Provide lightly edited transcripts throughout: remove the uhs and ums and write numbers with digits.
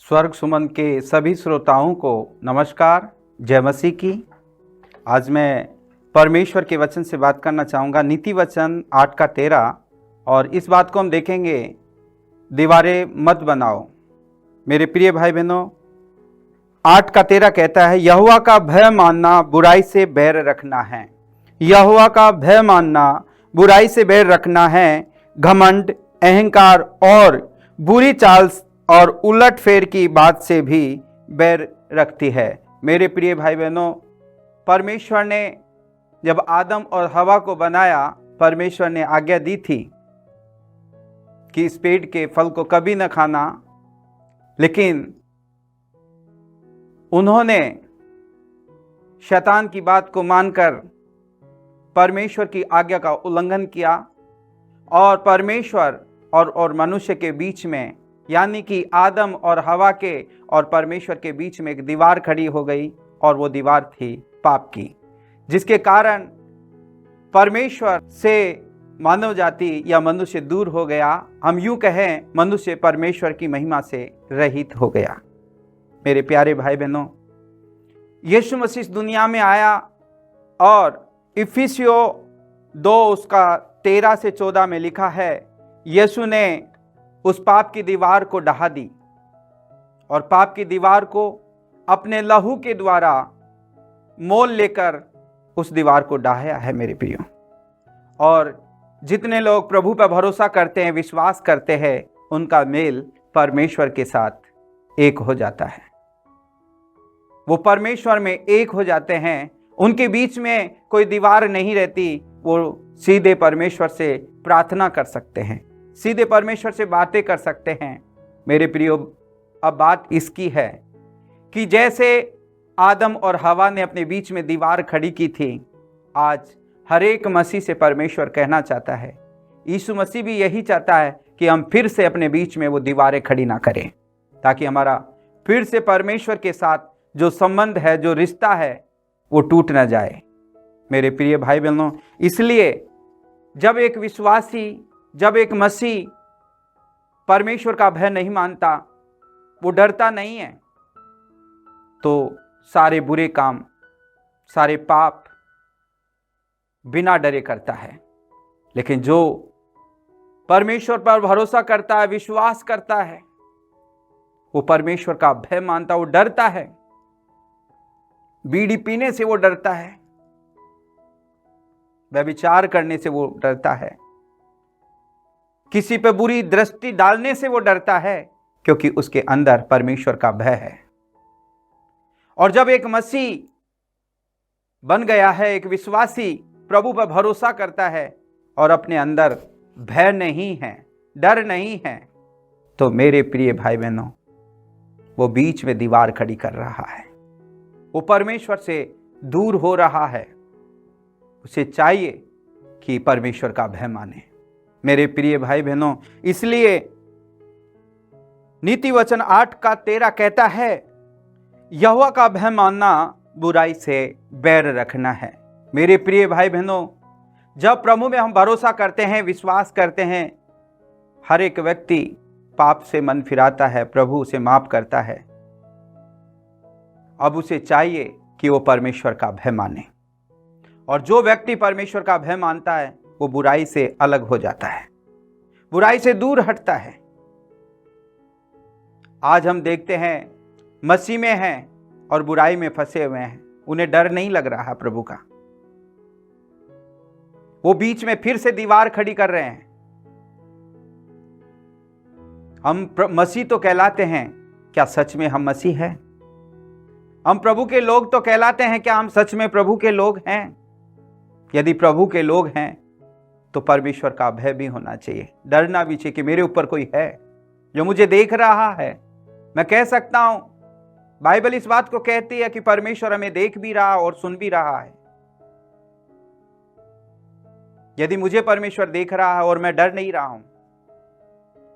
स्वर्ग सुमन के सभी श्रोताओं को नमस्कार। जय मसीह की। आज मैं परमेश्वर के वचन से बात करना चाहूँगा। नीति वचन 8 का 13 और इस बात को हम देखेंगे, दीवारें मत बनाओ। मेरे प्रिय भाई बहनों, 8 का 13 कहता है, यहोवा का भय मानना बुराई से बैर रखना है। यहोवा का भय मानना बुराई से बैर रखना है। घमंड, अहंकार और बुरी चाल और उलट फेर की बात से भी बैर रखती है। मेरे प्रिय भाई बहनों, परमेश्वर ने जब आदम और हवा को बनाया, परमेश्वर ने आज्ञा दी थी कि इस पेड़ के फल को कभी न खाना, लेकिन उन्होंने शैतान की बात को मानकर परमेश्वर की आज्ञा का उल्लंघन किया और परमेश्वर और मनुष्य के बीच में, यानी कि आदम और हवा के और परमेश्वर के बीच में एक दीवार खड़ी हो गई और वो दीवार थी पाप की, जिसके कारण परमेश्वर से मानव जाति या मनुष्य दूर हो गया। हम यूं कहें, मनुष्य परमेश्वर की महिमा से रहित हो गया। मेरे प्यारे भाई बहनों, यीशु मसीह इस दुनिया में आया और इफिसियों 2 उसका 13 से 14 में लिखा है, यीशु ने उस पाप की दीवार को ढहा दी और पाप की दीवार को अपने लहू के द्वारा मोल लेकर उस दीवार को ढाया है। मेरे प्रियो, और जितने लोग प्रभु पर भरोसा करते हैं, विश्वास करते हैं, उनका मेल परमेश्वर के साथ एक हो जाता है। वो परमेश्वर में एक हो जाते हैं। उनके बीच में कोई दीवार नहीं रहती। वो सीधे परमेश्वर से प्रार्थना कर सकते हैं, सीधे परमेश्वर से बातें कर सकते हैं। मेरे प्रियो, अब बात इसकी है कि जैसे आदम और हवा ने अपने बीच में दीवार खड़ी की थी, आज हर एक मसीह से परमेश्वर कहना चाहता है, यीशु मसीह भी यही चाहता है कि हम फिर से अपने बीच में वो दीवारें खड़ी ना करें, ताकि हमारा फिर से परमेश्वर के साथ जो संबंध है, जो रिश्ता है, वो टूट ना जाए। मेरे प्रिय भाई बहनों, इसलिए जब एक विश्वासी, जब एक मसीह परमेश्वर का भय नहीं मानता, वो डरता नहीं है, तो सारे बुरे काम, सारे पाप बिना डरे करता है। लेकिन जो परमेश्वर पर भरोसा करता है, विश्वास करता है, वो परमेश्वर का भय मानता, वो डरता है। बीड़ी पीने से वो डरता है, व्यभिचार करने से वो डरता है, किसी पे बुरी दृष्टि डालने से वो डरता है, क्योंकि उसके अंदर परमेश्वर का भय है। और जब एक मसीह बन गया है, एक विश्वासी प्रभु पर भरोसा करता है और अपने अंदर भय नहीं है, डर नहीं है, तो मेरे प्रिय भाई बहनों, वो बीच में दीवार खड़ी कर रहा है। वो परमेश्वर से दूर हो रहा है। उसे चाहिए कि परमेश्वर का भय माने। मेरे प्रिय भाई बहनों, इसलिए नीति वचन 8 का 13 कहता है, यहोवा का भय मानना बुराई से बैर रखना है। मेरे प्रिय भाई बहनों, जब प्रभु में हम भरोसा करते हैं, विश्वास करते हैं, हर एक व्यक्ति पाप से मन फिराता है, प्रभु उसे माफ करता है। अब उसे चाहिए कि वो परमेश्वर का भय माने, और जो व्यक्ति परमेश्वर का भय मानता है, वो बुराई से अलग हो जाता है, बुराई से दूर हटता है। आज हम देखते हैं, मसीह में हैं और बुराई में फंसे हुए हैं, उन्हें डर नहीं लग रहा है प्रभु का। वो बीच में फिर से दीवार खड़ी कर रहे हैं। हम मसीह तो कहलाते हैं, क्या सच में हम मसीह हैं? हम प्रभु के लोग तो कहलाते हैं, क्या हम सच में प्रभु के लोग हैं? यदि प्रभु के लोग हैं तो परमेश्वर का भय भी होना चाहिए, डरना भी चाहिए कि मेरे ऊपर कोई है जो मुझे देख रहा है। मैं कह सकता हूं, बाइबल इस बात को कहती है कि परमेश्वर हमें देख भी रहा और सुन भी रहा है। यदि मुझे परमेश्वर देख रहा है और मैं डर नहीं रहा हूं,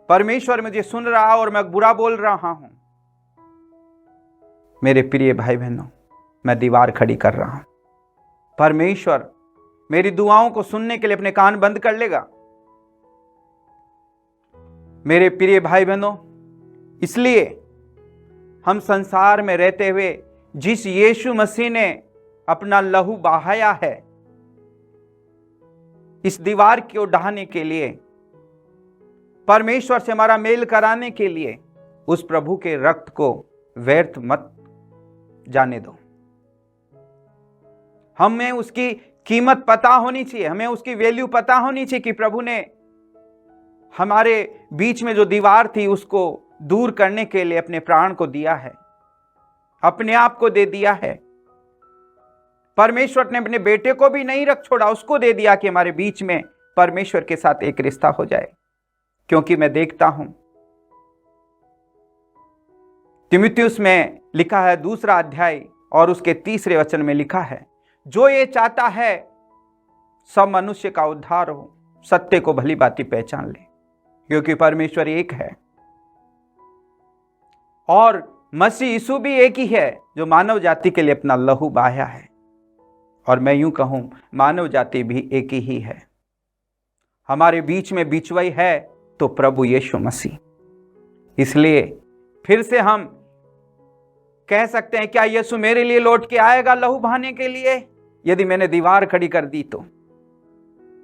परमेश्वर मुझे सुन रहा और मैं बुरा बोल रहा हूं, मेरे प्रिय भाई बहनों, मैं दीवार खड़ी कर रहा हूं। परमेश्वर मेरी दुआओं को सुनने के लिए अपने कान बंद कर लेगा। मेरे प्रिय भाई बहनों, इसलिए हम संसार में रहते हुए जिस यीशु मसीह ने अपना लहू बहाया है इस दीवार को ढाने के लिए, परमेश्वर से हमारा मेल कराने के लिए, उस प्रभु के रक्त को व्यर्थ मत जाने दो। हमें उसकी कीमत पता होनी चाहिए, हमें उसकी वैल्यू पता होनी चाहिए कि प्रभु ने हमारे बीच में जो दीवार थी उसको दूर करने के लिए अपने प्राण को दिया है, अपने आप को दे दिया है। परमेश्वर ने अपने बेटे को भी नहीं रख छोड़ा, उसको दे दिया कि हमारे बीच में परमेश्वर के साथ एक रिश्ता हो जाए। क्योंकि मैं देखता हूं तीमुथियुस में लिखा है 2 अध्याय और उसके 3 वचन में लिखा है, जो ये चाहता है सब मनुष्य का उद्धार हो, सत्य को भली भांति पहचान ले, क्योंकि परमेश्वर एक है और मसीह यीशु भी एक ही है जो मानव जाति के लिए अपना लहू बहाया है। और मैं यूं कहूं मानव जाति भी एक ही है। हमारे बीच में बिचवई है तो प्रभु यीशु मसीह। इसलिए फिर से हम कह सकते हैं, क्या यीशु मेरे लिए लौट के आएगा लहू बहाने के लिए? यदि मैंने दीवार खड़ी कर दी तो,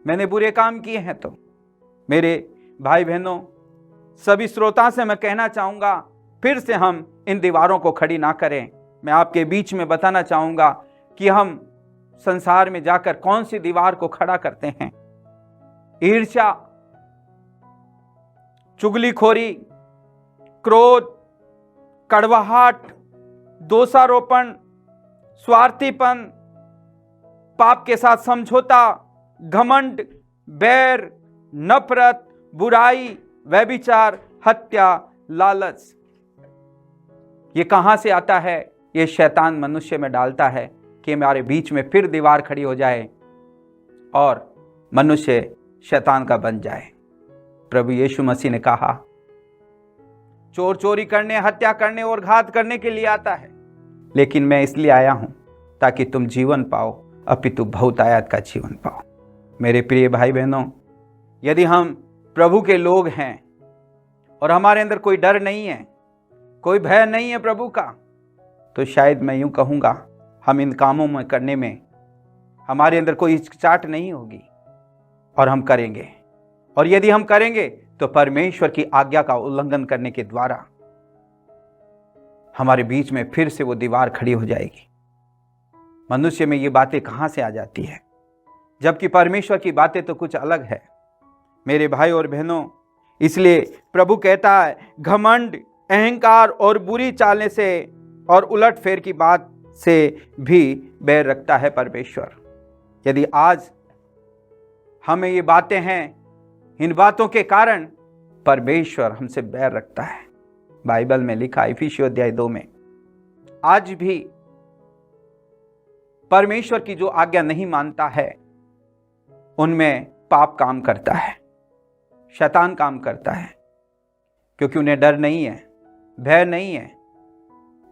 मैंने बुरे काम किए हैं तो। मेरे भाई बहनों, सभी श्रोता से मैं कहना चाहूंगा, फिर से हम इन दीवारों को खड़ी ना करें। मैं आपके बीच में बताना चाहूंगा कि हम संसार में जाकर कौन सी दीवार को खड़ा करते हैं। ईर्ष्या, चुगलीखोरी, क्रोध, कड़वाहट, दोषारोपण, स्वार्थीपन, पाप के साथ समझौता, घमंड, बैर, नफरत, बुराई, व्यभिचार, हत्या, लालच। ये कहां से आता है? ये शैतान मनुष्य में डालता है कि हमारे बीच में फिर दीवार खड़ी हो जाए और मनुष्य शैतान का बन जाए। प्रभु यीशु मसीह ने कहा, चोर चोरी करने, हत्या करने और घात करने के लिए आता है, लेकिन मैं इसलिए आया हूं ताकि तुम जीवन पाओ, अपितु बहुतायत का जीवन पाओ। मेरे प्रिय भाई बहनों, यदि हम प्रभु के लोग हैं और हमारे अंदर कोई डर नहीं है, कोई भय नहीं है प्रभु का, तो शायद मैं यूं कहूंगा हम इन कामों में करने में हमारे अंदर कोई हिचकिचाहट नहीं होगी और हम करेंगे। और यदि हम करेंगे तो परमेश्वर की आज्ञा का उल्लंघन करने के द्वारा हमारे बीच में फिर से वो दीवार खड़ी हो जाएगी। मनुष्य में ये बातें कहां से आ जाती है, जबकि परमेश्वर की बातें तो कुछ अलग है। मेरे भाई और बहनों, इसलिए प्रभु कहता है, घमंड, अहंकार और बुरी चालें से और उलटफेर की बात से भी बैर रखता है परमेश्वर। यदि आज हमें ये बातें हैं, इन बातों के कारण परमेश्वर हमसे बैर रखता है। बाइबल में लिखा इफिसियों अध्याय 2 में, आज भी परमेश्वर की जो आज्ञा नहीं मानता है उनमें पाप काम करता है, शैतान काम करता है, क्योंकि उन्हें डर नहीं है, भय नहीं है।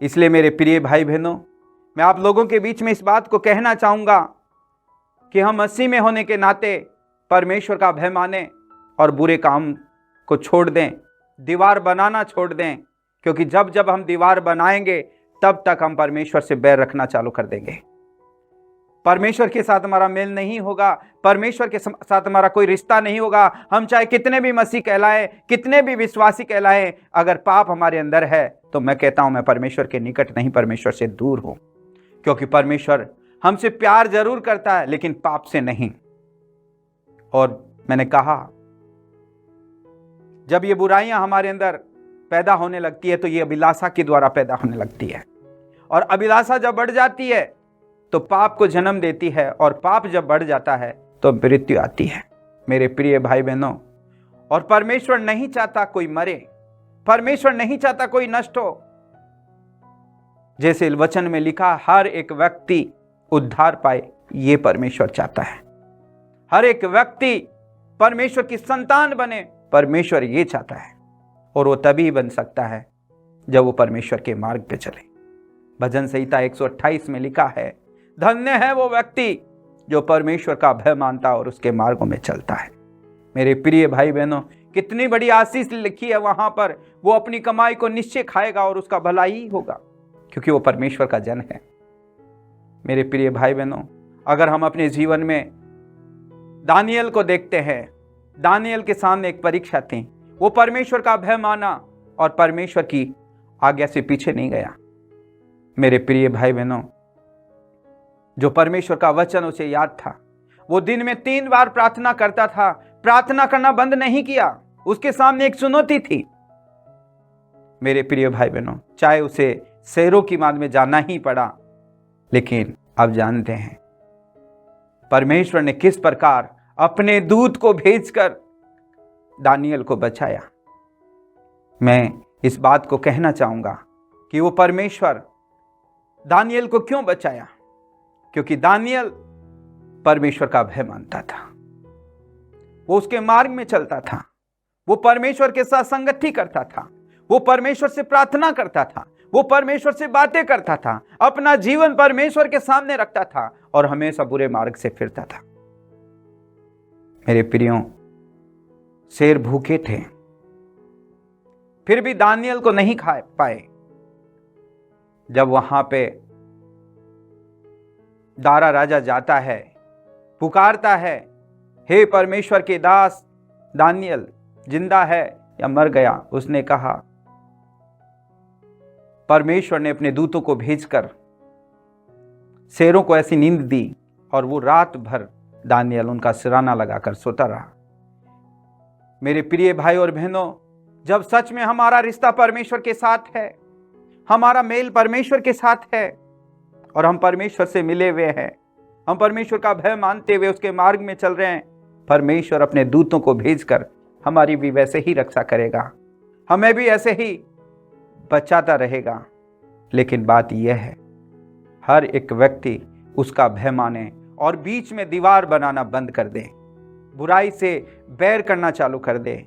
इसलिए मेरे प्रिय भाई बहनों, मैं आप लोगों के बीच में इस बात को कहना चाहूंगा कि हम मसीह में होने के नाते परमेश्वर का भय माने और बुरे काम को छोड़ दें, दीवार बनाना छोड़ दें, क्योंकि जब जब हम दीवार बनाएंगे तब तक हम परमेश्वर से बैर रखना चालू कर देंगे। परमेश्वर के साथ हमारा मेल नहीं होगा, परमेश्वर के साथ हमारा कोई रिश्ता नहीं होगा। हम चाहे कितने भी मसीह कहलाएं, कितने भी विश्वासी कहलाएं, अगर पाप हमारे अंदर है तो मैं कहता हूं मैं परमेश्वर के निकट नहीं, परमेश्वर से दूर हूं। क्योंकि परमेश्वर हमसे प्यार जरूर करता है लेकिन पाप से नहीं। और मैंने कहा, जब ये बुराइयां हमारे अंदर पैदा होने लगती है तो ये अभिलाषा के द्वारा पैदा होने लगती है, और अभिलाषा जब बढ़ जाती है तो पाप को जन्म देती है, और पाप जब बढ़ जाता है तो मृत्यु आती है। मेरे प्रिय भाई बहनों, और परमेश्वर नहीं चाहता कोई मरे, परमेश्वर नहीं चाहता कोई नष्ट हो। जैसे वचन में लिखा, हर एक व्यक्ति उद्धार पाए, ये परमेश्वर चाहता है। हर एक व्यक्ति परमेश्वर की संतान बने, परमेश्वर ये चाहता है। और वो तभी बन सकता है जब वो परमेश्वर के मार्ग पे चले। भजन संहिता 128 में लिखा है, धन्य है वो व्यक्ति जो परमेश्वर का भय मानता और उसके मार्गों में चलता है। मेरे प्रिय भाई बहनों, कितनी बड़ी आशीष लिखी है वहां पर, वो अपनी कमाई को निश्चय खाएगा और उसका भला ही होगा, क्योंकि वो परमेश्वर का जन है। मेरे प्रिय भाई बहनों, अगर हम अपने जीवन में दानियल को देखते हैं, दानियल के सामने एक परीक्षा थी। वो परमेश्वर का भय माना और परमेश्वर की आज्ञा से पीछे नहीं गया। मेरे प्रिय भाई बहनों, जो परमेश्वर का वचन उसे याद था, वो दिन में 3 बार प्रार्थना करता था। प्रार्थना करना बंद नहीं किया। उसके सामने एक चुनौती थी। मेरे प्रिय भाई बहनों, चाहे उसे शेरों की माद में जाना ही पड़ा, लेकिन आप जानते हैं परमेश्वर ने किस प्रकार अपने दूत को भेजकर दानियल को बचाया। मैं इस बात को कहना चाहूंगा कि वो परमेश्वर दानियल को क्यों बचाया, क्योंकि दानियल परमेश्वर का भय मानता था। वो उसके मार्ग में चलता था, वो परमेश्वर के साथ संगति करता था, वो परमेश्वर से प्रार्थना करता था, वो परमेश्वर से बातें करता था, अपना जीवन परमेश्वर के सामने रखता था और हमेशा बुरे मार्ग से फिरता था। मेरे प्रियों, शेर भूखे थे, फिर भी दानियल को नहीं खा पाए। जब वहां पे दारा राजा जाता है, पुकारता है, हे परमेश्वर के दास दानियल, जिंदा है या मर गया? उसने कहा, परमेश्वर ने अपने दूतों को भेजकर शेरों को ऐसी नींद दी और वो रात भर दानियल उनका सिराना लगाकर सोता रहा। मेरे प्रिय भाई और बहनों, जब सच में हमारा रिश्ता परमेश्वर के साथ है, हमारा मेल परमेश्वर के साथ है और हम परमेश्वर से मिले हुए हैं, हम परमेश्वर का भय मानते हुए उसके मार्ग में चल रहे हैं, परमेश्वर अपने दूतों को भेजकर हमारी भी वैसे ही रक्षा करेगा, हमें भी ऐसे ही बचाता रहेगा। लेकिन बात यह है, हर एक व्यक्ति उसका भय माने और बीच में दीवार बनाना बंद कर दे, बुराई से बैर करना चालू कर दे,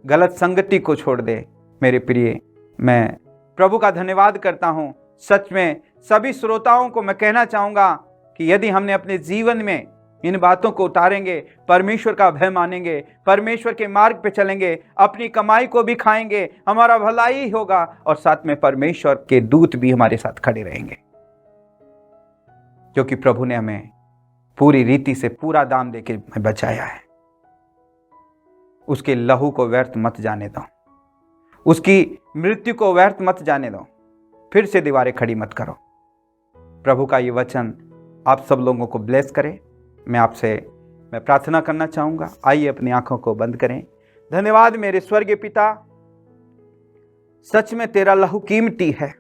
गलत संगति को छोड़ दे। मेरे प्रिय, मैं प्रभु का धन्यवाद करता हूं। सच में सभी श्रोताओं को मैं कहना चाहूंगा कि यदि हमने अपने जीवन में इन बातों को उतारेंगे, परमेश्वर का भय मानेंगे, परमेश्वर के मार्ग पे चलेंगे, अपनी कमाई को भी खाएंगे, हमारा भलाई होगा और साथ में परमेश्वर के दूत भी हमारे साथ खड़े रहेंगे, क्योंकि प्रभु ने हमें पूरी रीति से पूरा दाम देके बचाया है। उसके लहू को व्यर्थ मत जाने दो, उसकी मृत्यु को व्यर्थ मत जाने दो, फिर से दीवारें खड़ी मत करो। प्रभु का ये वचन आप सब लोगों को ब्लेस करे। मैं प्रार्थना करना चाहूंगा। आइए अपनी आंखों को बंद करें। धन्यवाद मेरे स्वर्गीय पिता, सच में तेरा लहू कीमती है।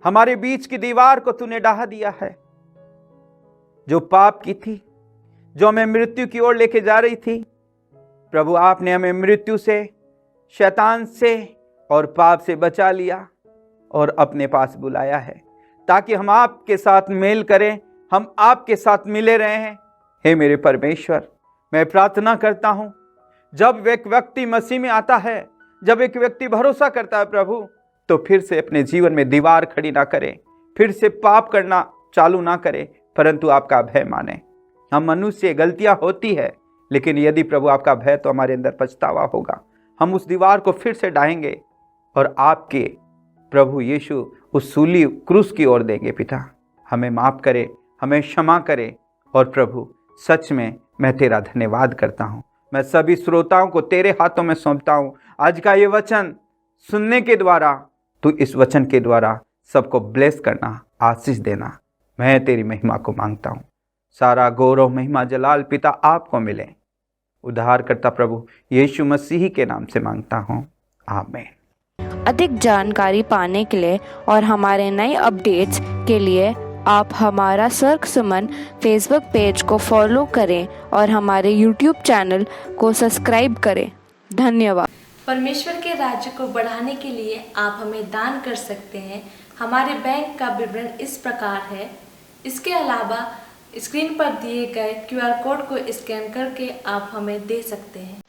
हमारे बीच की दीवार को तूने ढहा दिया है, जो पाप की थी, जो हमें मृत्यु की ओर लेके जा रही थी। प्रभु, आपने हमें मृत्यु से, शैतान से और पाप से बचा लिया और अपने पास बुलाया है, ताकि हम आपके साथ मेल करें, हम आपके साथ मिले रहे हैं। हे मेरे परमेश्वर, मैं प्रार्थना करता हूं, जब एक व्यक्ति मसीह में आता है, जब एक व्यक्ति भरोसा करता है प्रभु, तो फिर से अपने जीवन में दीवार खड़ी ना करे, फिर से पाप करना चालू ना करे, परंतु आपका भय माने। हम मनुष्य, गलतियां होती है, लेकिन यदि प्रभु आपका भय, तो हमारे अंदर पछतावा होगा। हम उस दीवार को फिर से ढाएंगे और आपके प्रभु यीशु उस सूली क्रूस की ओर देंगे। पिता, हमें माफ करे, हमें क्षमा करे। और प्रभु, सच में मैं तेरा धन्यवाद करता हूँ। मैं सभी श्रोताओं को तेरे हाथों में सौंपता हूँ। आज का ये वचन सुनने के द्वारा, तू इस वचन के द्वारा सबको ब्लेस करना, आशीष देना। मैं तेरी महिमा को मांगता हूँ। सारा गौरव, महिमा, जलाल पिता आपको मिले। उद्धारकर्ता प्रभु यीशु मसीह के नाम से मांगता हूँ, आमीन। अधिक जानकारी पाने के लिए और हमारे नए अपडेट्स के लिए आप हमारा स्वर्ग सुमन फेसबुक पेज को फॉलो करें और हमारे यूट्यूब चैनल को सब्सक्राइब करें। धन्यवाद। परमेश्वर के राज्य को बढ़ाने के लिए आप हमें दान कर सकते हैं। हमारे बैंक का विवरण इस प्रकार है। इसके अलावा स्क्रीन पर दिए गए QR कोड को स्कैन करके आप हमें दे सकते हैं।